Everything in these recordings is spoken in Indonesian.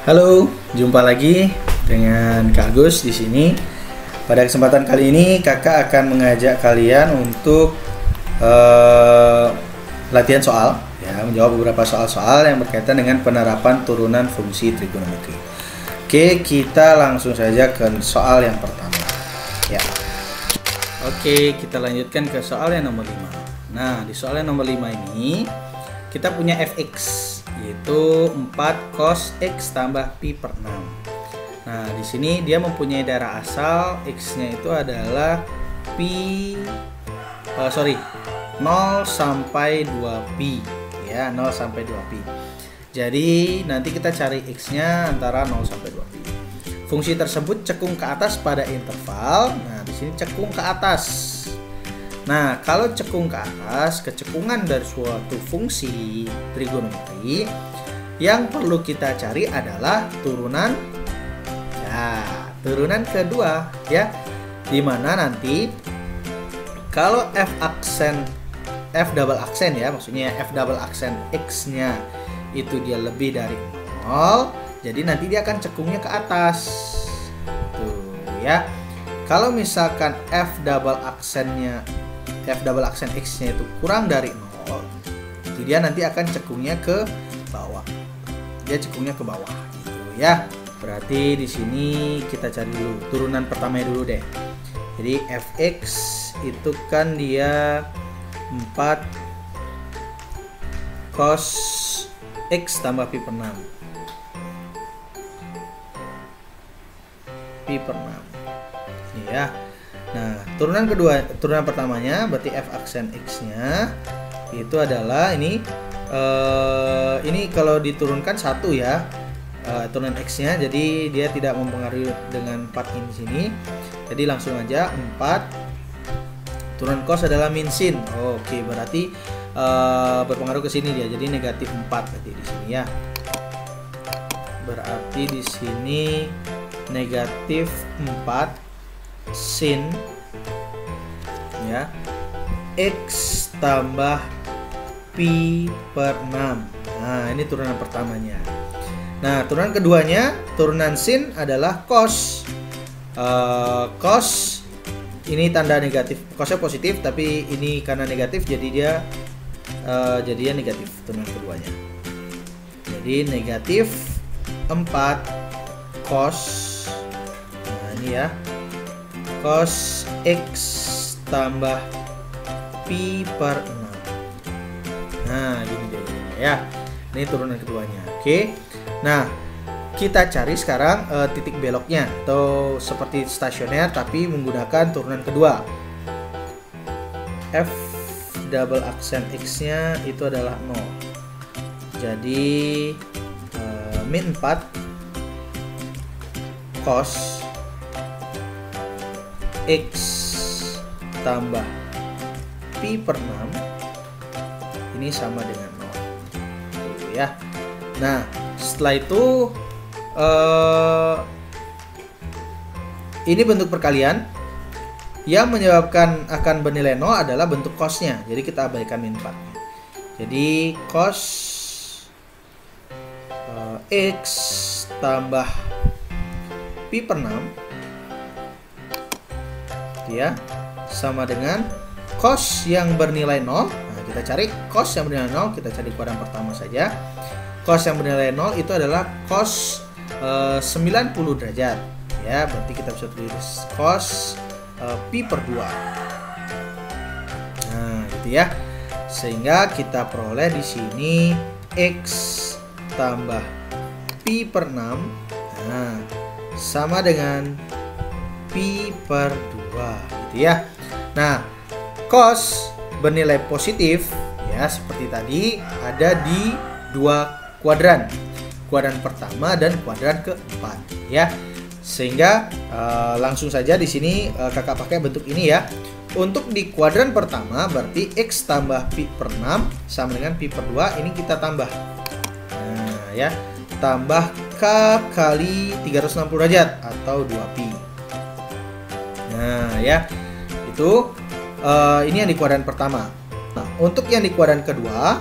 Halo, jumpa lagi dengan Kak Agus di sini. Pada kesempatan kali ini, Kakak akan mengajak kalian untuk latihan soal, ya, menjawab beberapa soal-soal yang berkaitan dengan penerapan turunan fungsi trigonometri. Oke, kita langsung saja ke soal yang pertama. Ya. Oke, kita lanjutkan ke soal yang nomor 5. Nah, di soal yang nomor 5 ini kita punya fx, yaitu 4 cos x tambah pi per 6. Nah, di sini dia mempunyai daerah asal, x-nya itu adalah 0 sampai 2pi, ya, 0 sampai 2pi. Jadi nanti kita cari x-nya antara 0 sampai 2pi. Fungsi tersebut cekung ke atas pada interval. Nah, di sini cekung ke atas. Nah, kalau cekung ke atas, kecekungan dari suatu fungsi trigonometri, yang perlu kita cari adalah turunan, ya, turunan kedua, ya, dimana nanti kalau f double aksen, ya, maksudnya f double aksen x-nya itu dia lebih dari 0, jadi nanti dia akan cekungnya ke atas, tuh, ya. Kalau misalkan f double aksen x-nya itu kurang dari 0, itu dia nanti akan cekungnya ke bawah. Dia cekungnya ke bawah, gitu, ya. Berarti di sini kita cari dulu turunan pertamanya dulu deh. Jadi fx itu kan dia 4 cos x tambah pi per 6. Pi per 6. Ini ya. Nah, turunan pertamanya berarti f aksen x-nya itu adalah ini kalau diturunkan 1, ya. Turunan x-nya, jadi dia tidak mempengaruhi dengan 4 ini sini. Jadi langsung aja 4 turunan cos adalah min sin. Oke, berarti berpengaruh ke sini dia. Jadi negatif 4 berarti di sini, ya. Berarti di sini negatif 4 sin, ya, x tambah pi per 6. Nah, ini turunan pertamanya. Nah, turunan keduanya, turunan sin adalah cos. Cos ini tanda negatif, cosnya positif, tapi ini karena negatif jadi dia jadinya negatif turunan keduanya. Jadi negatif 4 cos, nah ini ya, cos x tambah pi per 6. Nah, gini deh, ya. Ini turunan keduanya. Oke. Nah, kita cari sekarang titik beloknya, atau seperti stasioner tapi menggunakan turunan kedua. F double aksen x-nya itu adalah 0. Jadi min 4 cos x tambah pi per 6 ini sama dengan 0, ya. Nah, setelah itu ini bentuk perkalian yang menyebabkan akan bernilai 0 adalah bentuk cosnya. Jadi kita abaikan min 4. Jadi cos x tambah pi per 6, ya, sama dengan cos yang bernilai 0. Nah, kita cari cos yang bernilai 0, kita cari kuadran pertama saja. Cos yang bernilai 0 itu adalah cos 90 derajat, ya. Berarti kita bisa tulis cos pi per 2. Nah, gitu ya. Sehingga kita peroleh di sini x tambah pi per 6, nah, sama dengan pi per 2, gitu ya. Nah, cos bernilai positif, ya, seperti tadi ada di dua kuadran pertama dan kuadran keempat, ya. Sehingga langsung saja di sini kakak pakai bentuk ini, ya. Untuk di kuadran pertama berarti x tambah pi per 6 sama dengan pi per 2, ini kita tambah. Nah, ya, tambah k kali 360 derajat atau 2pi. Nah, ya. Itu ini yang di kuadran pertama. Nah, untuk yang di kuadran kedua,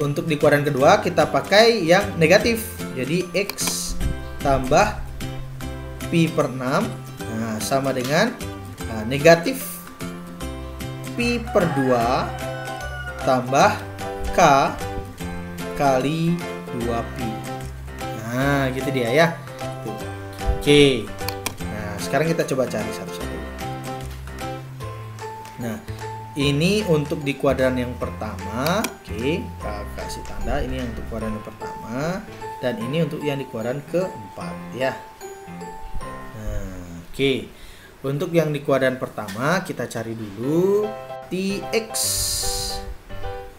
untuk di kuadran kedua kita pakai yang negatif. Jadi X tambah Pi per 6 sama dengan negatif Pi per 2 tambah K kali 2Pi. Nah, gitu dia ya. Tuh. Oke. Nah, sekarang kita coba cari satu-satu. Nah, ini untuk di kuadran yang pertama. Oke, kita kasih tanda ini yang untuk kuadran yang pertama dan ini untuk yang di kuadran keempat ya. Nah, oke. Untuk yang di kuadran pertama kita cari dulu Tx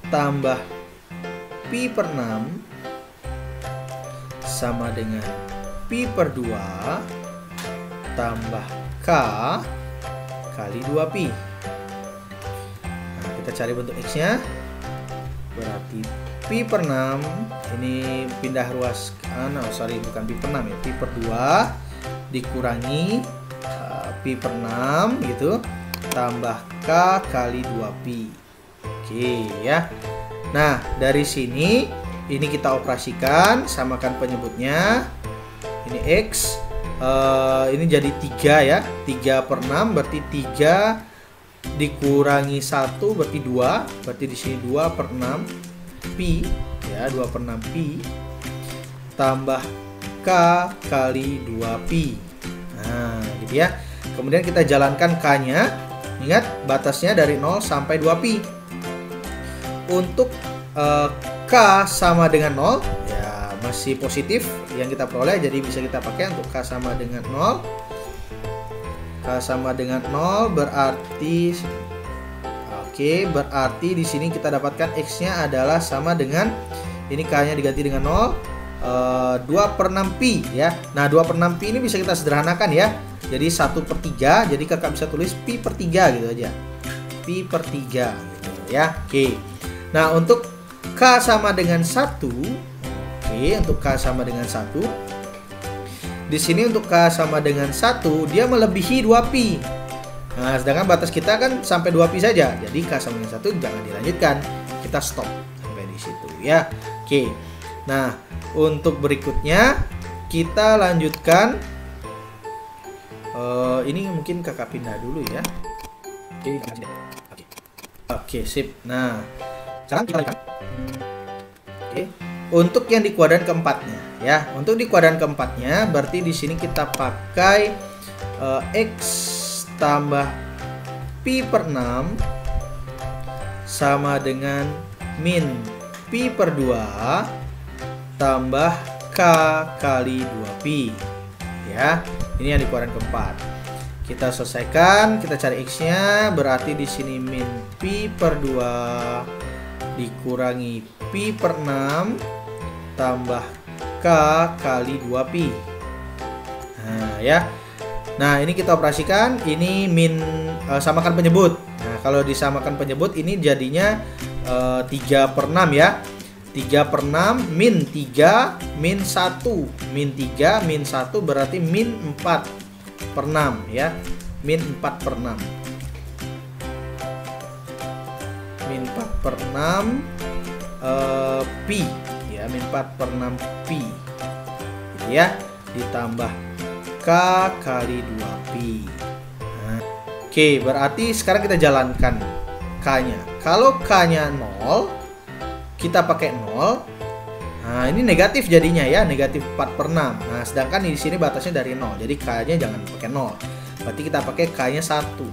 tambah Pi per 6 sama dengan Pi per 2 tambah K kali 2Pi. Nah, kita cari bentuk X-nya. Berarti Pi per 6 ini pindah ruas bukan Pi per 6 ya, Pi per 2 dikurangi Pi per 6 gitu tambah K kali 2Pi. Oke ya. Nah, dari sini ini kita operasikan, samakan penyebutnya. Ini X ini jadi 3 ya. 3 per 6 berarti 3 dikurangi 1 berarti 2. Berarti di sini 2 per 6 Pi ya, 2 per 6 Pi tambah K kali 2Pi. Nah, gitu ya. Kemudian kita jalankan K-nya. Ingat batasnya dari 0 sampai 2Pi. Untuk K sama dengan 0 ya masih positif yang kita peroleh, jadi bisa kita pakai untuk K sama dengan 0. K sama dengan 0 berarti berarti di sini kita dapatkan X-nya adalah sama dengan ini K-nya diganti dengan 0 2 per 6 Pi ya. Nah, 2 per 6 Pi ini bisa kita sederhanakan ya. Jadi 1 per 3, jadi kakak bisa tulis Pi per 3 gitu aja. Pi per 3 gitu ya. Oke. Nah, untuk K sama dengan 1. Oke, untuk K sama dengan 1. Di sini untuk K sama dengan 1, dia melebihi 2Pi. Nah, sedangkan batas kita kan sampai 2Pi saja. Jadi K sama dengan 1 jangan dilanjutkan. Kita stop sampai di situ ya. Oke. Nah, untuk berikutnya kita lanjutkan. Ini mungkin kakak pindah dulu ya. Oke, sip. Nah, sekarang kita lihat. Oke. Untuk yang di kuadran keempatnya ya. Untuk di kuadran keempatnya berarti di sini kita pakai X tambah Pi per 6 sama dengan min Pi per 2 tambah K kali 2Pi ya. Ini yang di kuadran keempat. Kita selesaikan, kita cari X-nya, berarti di sini min Pi per 2 dikurangi Pi per 6 tambah K kali 2Pi. Nah, ya. Nah, ini kita operasikan, ini min samakan penyebut. Nah, kalau disamakan penyebut ini jadinya 3 per 6 ya. 3 per 6 min 3 min 1 min 3 min 1 berarti min 4 per 6 ya. Min 4 per 6 min 4 per 6 Pi ya, min 4 per 6 Pi gitu ya, ditambah K kali 2Pi. Nah, oke, berarti sekarang kita jalankan K-nya. Kalau K-nya 0 kita pakai 0. Nah, ini negatif jadinya ya, negatif 4 per 6. Nah, sedangkan di sini batasnya dari 0. Jadi K-nya jangan pakai 0. Berarti kita pakai K-nya 1.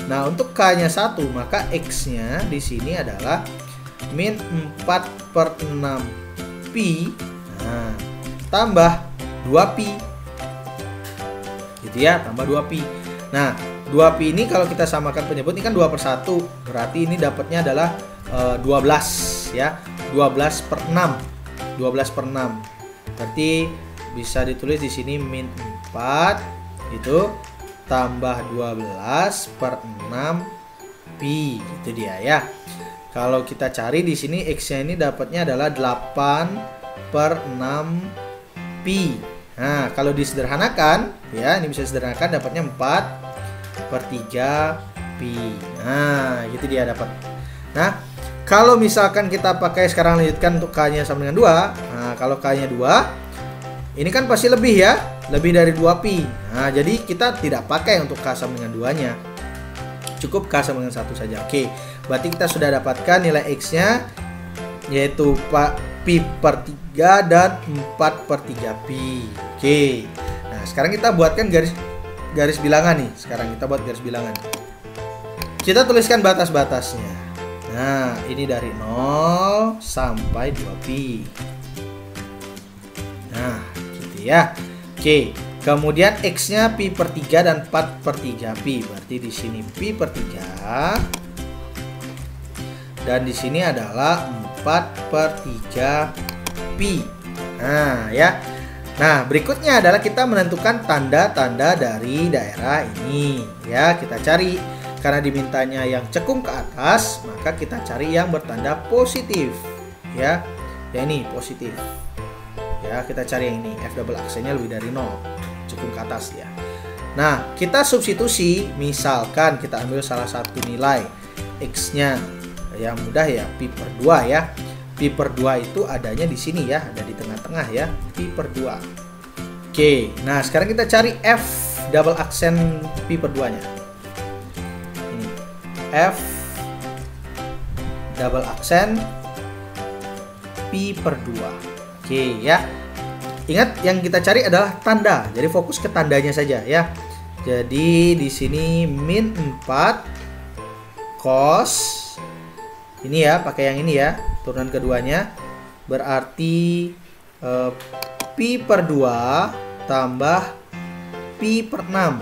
Nah, untuk K-nya 1, maka X-nya di sini adalah min 4 per 6 Pi. Nah, tambah 2Pi. Gitu ya, tambah 2Pi. Nah, 2Pi ini kalau kita samakan penyebut ini kan 2 per 1. Berarti ini dapatnya adalah 12 ya, 12 per 6, 12 per 6. Berarti bisa ditulis di sini min 4 itu tambah 12 per 6 Pi, itu dia ya. Kalau kita cari di sini X-nya ini dapatnya adalah 8 per 6 Pi. Nah, kalau disederhanakan ya, ini bisa sederhanakan dapatnya 4 per 3 Pi. Nah, gitu dia dapat. Nah, Kalau misalkan kita pakai sekarang lanjutkan untuk K-nya sama dengan 2. Nah, kalau K-nya 2, ini kan pasti lebih ya, lebih dari 2pi. Nah, jadi kita tidak pakai untuk K sama dengan 2-nya. Cukup K sama dengan 1 saja. Oke, berarti kita sudah dapatkan nilai X-nya, yaitu pi per 3 dan 4 per 3pi. Oke, nah sekarang kita buatkan garis bilangan nih. Sekarang kita buat garis bilangan. Kita tuliskan batas-batasnya. Nah, ini dari 0 sampai 2pi. Nah, gitu ya. Oke, kemudian X-nya pi per 3 dan 4 per 3pi. Berarti di sini pi per 3. Dan di sini adalah 4 per 3pi. Nah, ya. Nah, berikutnya adalah kita menentukan tanda-tanda dari daerah ini. Ya, kita cari. Karena dimintanya yang cekung ke atas, maka kita cari yang bertanda positif. Ya, ini positif. Ya, kita cari yang ini. F double aksennya lebih dari 0. Cekung ke atas ya. Nah, kita substitusi. Misalkan kita ambil salah satu nilai X-nya. Yang mudah ya, pi per 2 ya. Pi per 2 itu adanya di sini ya. Ada di tengah-tengah ya. Pi per 2. Oke, nah sekarang kita cari F double aksen pi per 2-nya. F double aksen pi per 2. Oke ya. Ingat yang kita cari adalah tanda. Jadi fokus ke tandanya saja ya. Jadi di sini min 4 cos. Ini ya, pakai yang ini ya. Turunan keduanya berarti pi per 2 tambah pi per 6.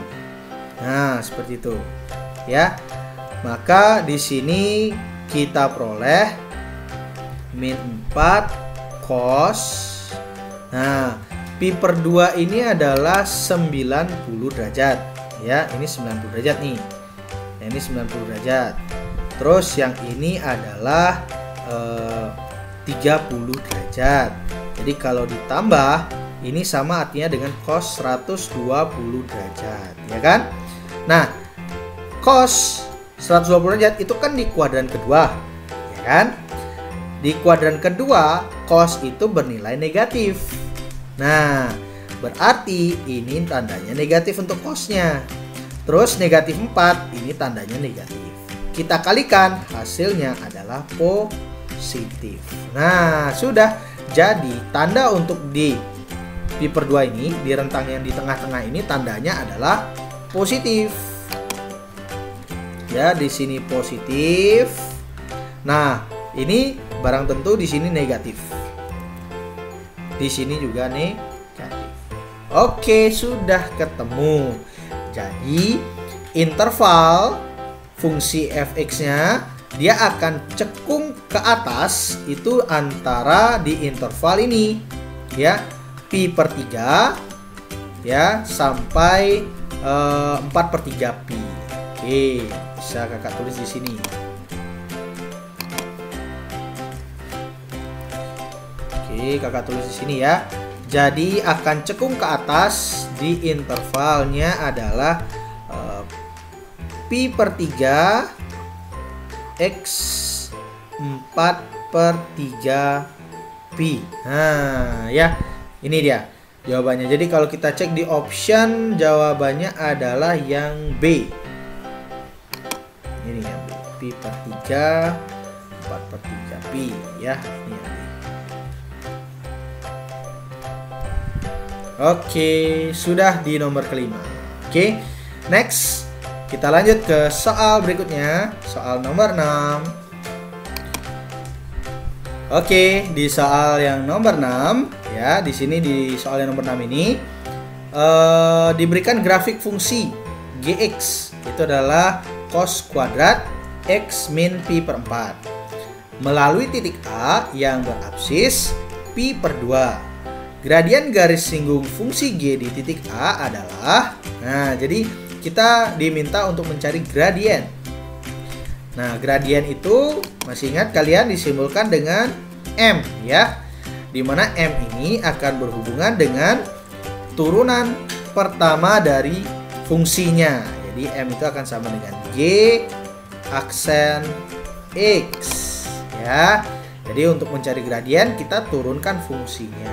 Nah, seperti itu. Ya. Maka di sini kita peroleh min 4 cos. Nah, pi per 2 ini adalah 90 derajat. Ya, ini 90 derajat nih. Ini 90 derajat. Terus yang ini adalah 30 derajat. Jadi kalau ditambah, ini sama artinya dengan cos 120 derajat, ya kan? Nah, cos 120 derajat itu kan di kuadran kedua, ya kan? Di kuadran kedua, cos itu bernilai negatif. Nah, berarti ini tandanya negatif untuk cosnya. Terus negatif 4, ini tandanya negatif. Kita kalikan, hasilnya adalah positif. Nah, sudah. Jadi, tanda untuk di pi per 2 ini, di rentang yang di tengah-tengah ini, tandanya adalah positif. Ya, di sini positif. Nah, ini barang tentu di sini negatif. Di sini juga negatif. Oke, sudah ketemu. Jadi, interval fungsi fx-nya dia akan cekung ke atas itu antara di interval ini, ya, pi per 3 ya sampai 4 per 3pi. Oke, bisa kakak tulis di sini. Oke, kakak tulis di sini ya. Jadi akan cekung ke atas di intervalnya adalah pi per 3 x 4 per 3pi. Nah, ya. Ini dia jawabannya. Jadi kalau kita cek di option, jawabannya adalah yang B. Ini yang B. Pi per 3 4 per 3pi ya. Ini yang B. Oke, sudah di nomor kelima. Oke, next kita lanjut ke soal berikutnya, soal nomor 6. Oke, di soal yang nomor 6 ya, di sini di soal yang nomor 6 ini diberikan grafik fungsi gx, itu adalah cos kuadrat x min pi per 4 melalui titik A yang berabsis pi per 2. Gradian garis singgung fungsi G di titik A adalah, nah jadi kita diminta untuk mencari gradien. Nah, gradien itu masih ingat kalian disimbolkan dengan M ya. Dimana M ini akan berhubungan dengan turunan pertama dari fungsinya. Jadi M itu akan sama dengan G aksen X ya. Jadi untuk mencari gradien kita turunkan fungsinya.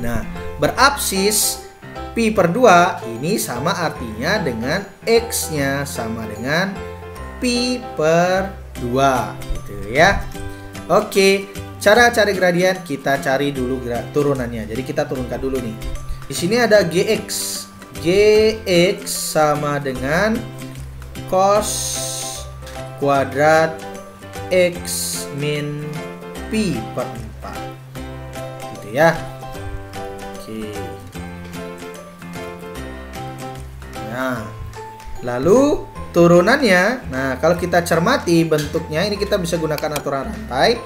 Nah, berabsis pi per 2 ini sama artinya dengan X-nya sama dengan pi per 2 gitu ya. Oke, cara cari gradien kita cari dulu turunannya. Jadi kita turunkan dulu nih. Di sini ada Gx. Gx sama dengan cos kuadrat X min pi per 4 gitu ya. Oke. Nah, lalu turunannya, nah kalau kita cermati bentuknya ini kita bisa gunakan aturan rantai.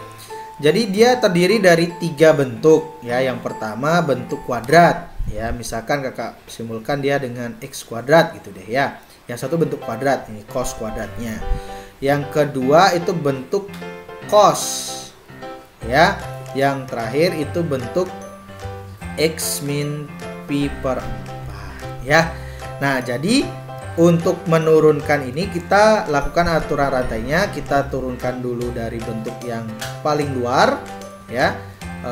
Jadi dia terdiri dari 3 bentuk ya. Yang pertama bentuk kuadrat ya, misalkan kakak simbolkan dia dengan x kuadrat gitu deh ya. Yang satu bentuk kuadrat, ini cos kuadratnya. Yang kedua itu bentuk cos ya. Yang terakhir itu bentuk x min pi per 4 ya. Nah, jadi untuk menurunkan ini kita lakukan aturan rantainya. Kita turunkan dulu dari bentuk yang paling luar ya,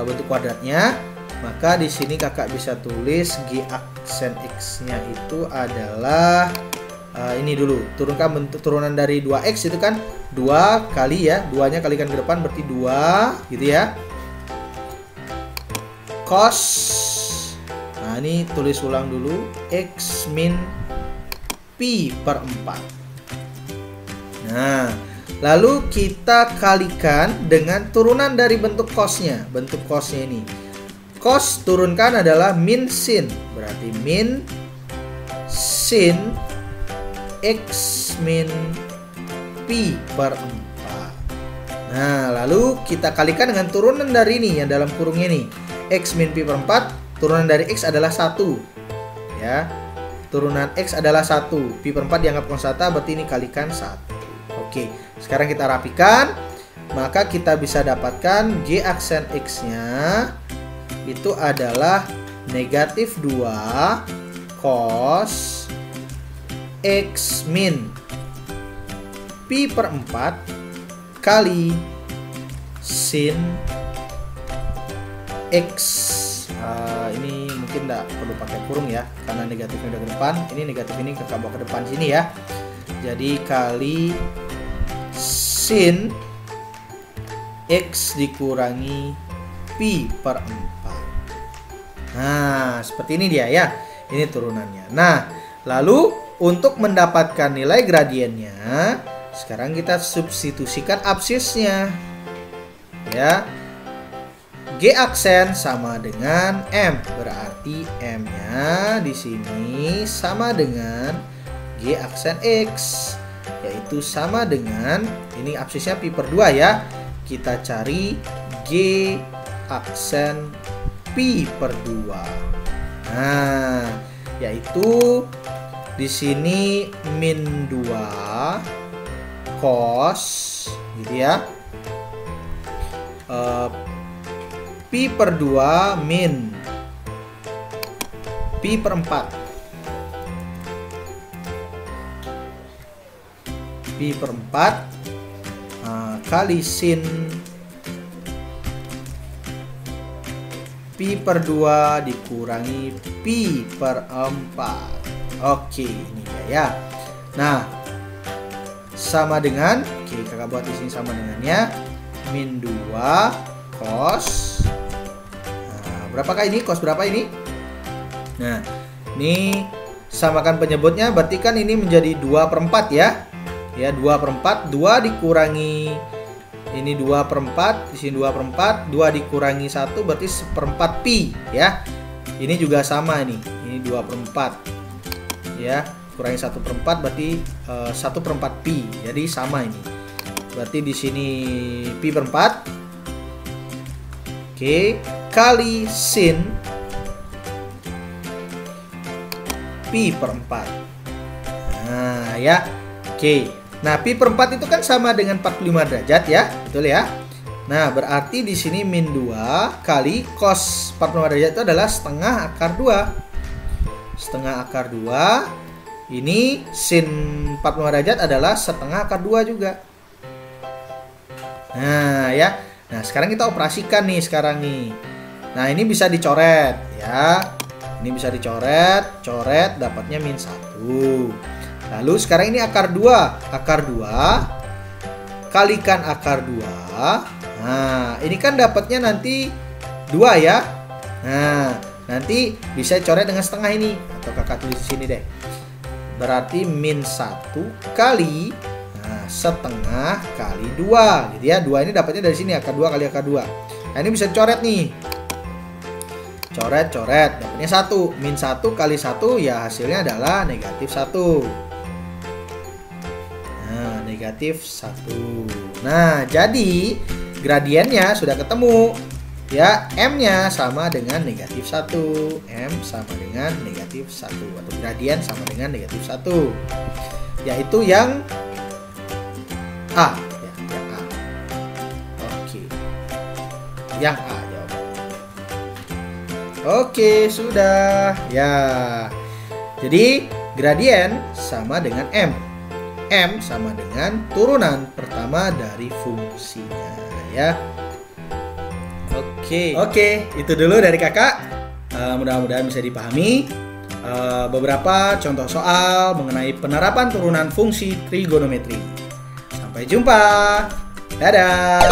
bentuk kuadratnya. Maka di sini kakak bisa tulis G aksen X-nya itu adalah ini dulu, turunkan bentuk turunan dari 2x itu kan 2 kali ya, 2-nya kalikan ke depan berarti 2 gitu ya. Cos, nah ini tulis ulang dulu, x min pi per 4. Nah, lalu kita kalikan dengan turunan dari bentuk cosnya. Bentuk cosnya ini, cos turunkan adalah min sin, berarti min sin x min pi per 4. Nah, lalu kita kalikan dengan turunan dari ini yang dalam kurungnya nih. X min pi per 4, turunan dari x adalah 1. Ya. Turunan x adalah 1. Pi per 4 dianggap konstanta, berarti ini kalikan 1. Oke, sekarang kita rapikan. Maka kita bisa dapatkan G aksen x-nya itu adalah negatif 2 cos x min pi per 4 kali sin x. Ini mungkin tidak perlu pakai kurung ya, karena negatifnya udah ke depan. Ini negatif ini kakak bawa ke depan sini ya. Jadi kali sin x dikurangi pi per 4. Nah, seperti ini dia ya. Ini turunannya. Nah, lalu untuk mendapatkan nilai gradiennya, sekarang kita substitusikan absisnya. Ya. G aksen sama dengan M, berarti M-nya di sini sama dengan G aksen X, yaitu sama dengan, ini absisnya pi per 2 ya. Kita cari G aksen pi per 2. Nah, yaitu di sini min 2 cos gitu ya. Pi per 2 min pi per 4. Pi per 4 kali sin pi per 2 dikurangi pi per 4. Oke, ini ya. Nah, sama dengan, oke, kakak buat di sini sama dengannya min 2 cos. Nah, berapakah ini? Cos berapa ini? Nah, ini samakan penyebutnya, berarti kan ini menjadi 2 per 4 ya. Ya, 2 per 4, 2 dikurangi ini 2 per 4, di sini 2 per 4, 2 dikurangi 1 berarti 1/4 pi ya. Ini juga sama ini 2 per 4 ya, kurangi 1/4 berarti 1/4 pi. Jadi sama ini. Berarti di sini pi per 4. Oke, kali sin pi per 4. Nah, ya. Oke. Nah, pi per 4 itu kan sama dengan 45 derajat ya, betul ya? Nah, berarti di sini min 2 kali cos 45 derajat itu adalah setengah akar 2. Setengah akar 2. Ini sin 45 derajat adalah setengah akar 2 juga. Nah, ya. Nah, sekarang kita operasikan nih sekarang nih. Nah, ini bisa dicoret ya. Ini bisa dicoret, coret dapatnya min 1. Lalu sekarang ini akar 2. Akar 2 kalikan akar 2. Nah, ini kan dapatnya nanti 2 ya. Nah, nanti bisa coret dengan setengah ini. Atau kakak tulis di sini deh. Berarti min 1 kali setengah kali 2 gitu ya. 2 ini dapatnya dari sini, akar 2 kali akar 2. Nah, ini bisa coret nih. Coret, dapatnya 1. Min 1 kali 1 ya hasilnya adalah negatif 1. Nah, negatif 1. Nah, jadi gradiennya sudah ketemu. Ya, M-nya sama dengan negatif 1. M sama dengan negatif 1. Atau gradien sama dengan negatif 1. Yaitu yang A, ya, yang A. Oke. Yang A jawabannya. Oke, sudah. Ya. Jadi, gradien sama dengan M. M sama dengan turunan pertama dari fungsinya, ya. Oke, itu dulu dari kakak. Mudah-mudahan bisa dipahami beberapa contoh soal mengenai penerapan turunan fungsi trigonometri. Sampai jumpa. Dadah.